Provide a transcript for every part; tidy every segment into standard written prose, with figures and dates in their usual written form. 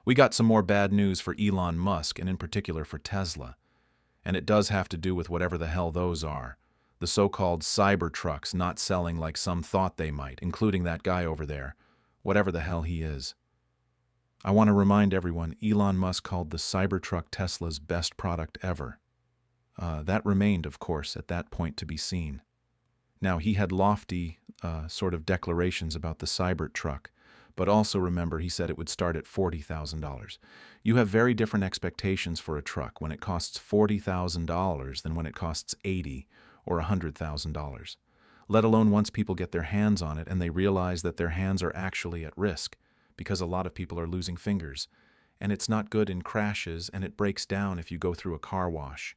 We got some more bad news for Elon Musk, and in particular for Tesla. And it does have to do with whatever the hell those are. The so-called Cybertrucks not selling like some thought they might, including that guy over there, whatever the hell he is. I want to remind everyone, Elon Musk called the Cybertruck Tesla's best product ever. That remained, of course, at that point to be seen. Now, he had lofty sort of declarations about the Cybertruck, but also remember he said it would start at $40,000. You have very different expectations for a truck when it costs $40,000 than when it costs $80,000 or $100,000, let alone once people get their hands on it and they realize that their hands are actually at risk, because a lot of people are losing fingers, and it's not good in crashes, and it breaks down if you go through a car wash.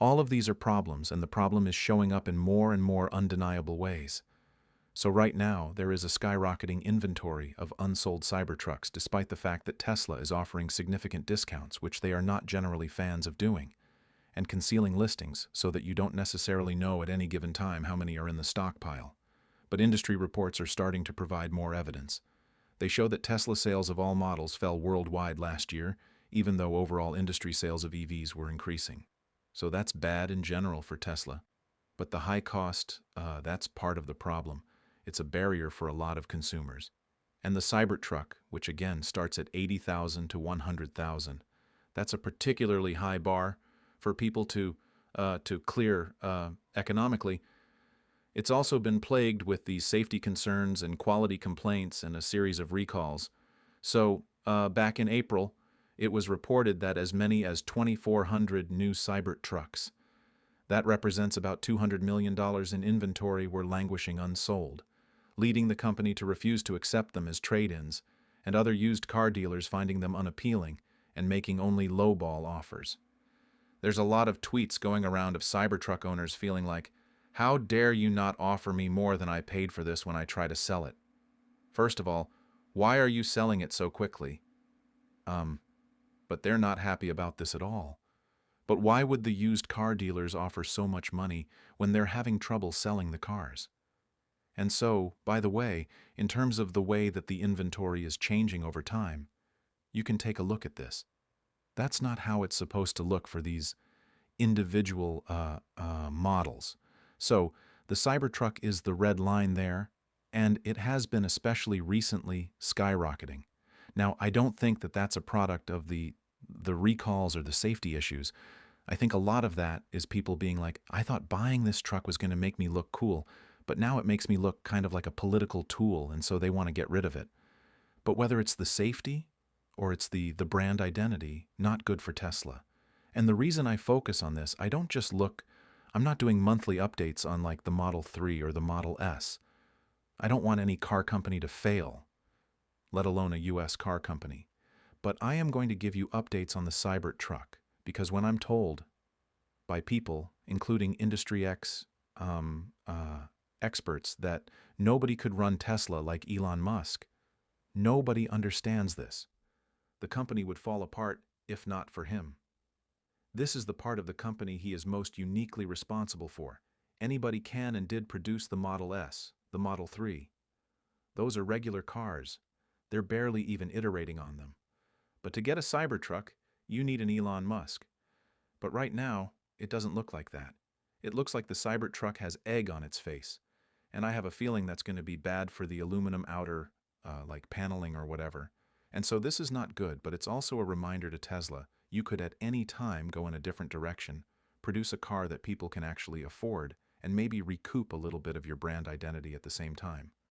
All of these are problems, and the problem is showing up in more and more undeniable ways. So right now, there is a skyrocketing inventory of unsold Cybertrucks, despite the fact that Tesla is offering significant discounts, which they are not generally fans of doing, and concealing listings so that you don't necessarily know at any given time how many are in the stockpile. But industry reports are starting to provide more evidence. They show that Tesla sales of all models fell worldwide last year, even though overall industry sales of EVs were increasing. So that's bad in general for Tesla. But the high cost, that's part of the problem. It's a barrier for a lot of consumers. And the Cybertruck, which again starts at $80,000 to $100,000, that's a particularly high bar for people to clear economically. It's also been plagued with these safety concerns and quality complaints and a series of recalls. So back in April, it was reported that as many as 2,400 new Cybertrucks, that represents about $200 million in inventory, were languishing unsold, leading the company to refuse to accept them as trade-ins, and other used car dealers finding them unappealing and making only lowball offers. There's a lot of tweets going around of Cybertruck owners feeling like, how dare you not offer me more than I paid for this when I try to sell it? First of all, why are you selling it so quickly? But they're not happy about this at all. But why would the used car dealers offer so much money when they're having trouble selling the cars? And so, by the way, in terms of the way that the inventory is changing over time, you can take a look at this. That's not how it's supposed to look for these individual models. So the Cybertruck is the red line there, and it has been especially recently skyrocketing. Now, I don't think that that's a product of the recalls or the safety issues. I think a lot of that is people being like, I thought buying this truck was going to make me look cool, but now it makes me look kind of like a political tool, and so they want to get rid of it. But whether it's the safety or it's the brand identity, not good for Tesla. And the reason I focus on this, I'm not doing monthly updates on like the Model 3 or the Model S. I don't want any car company to fail, let alone a US car company. But I am going to give you updates on the Cybertruck, because when I'm told by people, including industry experts, that nobody could run Tesla like Elon Musk, nobody understands this. The company would fall apart if not for him. This is the part of the company he is most uniquely responsible for. Anybody can and did produce the Model S, the Model 3. Those are regular cars. They're barely even iterating on them. But to get a Cybertruck, you need an Elon Musk. But right now, it doesn't look like that. It looks like the Cybertruck has egg on its face. And I have a feeling that's going to be bad for the aluminum outer, like paneling or whatever. And so this is not good, but it's also a reminder to Tesla, you could at any time go in a different direction, produce a car that people can actually afford, and maybe recoup a little bit of your brand identity at the same time.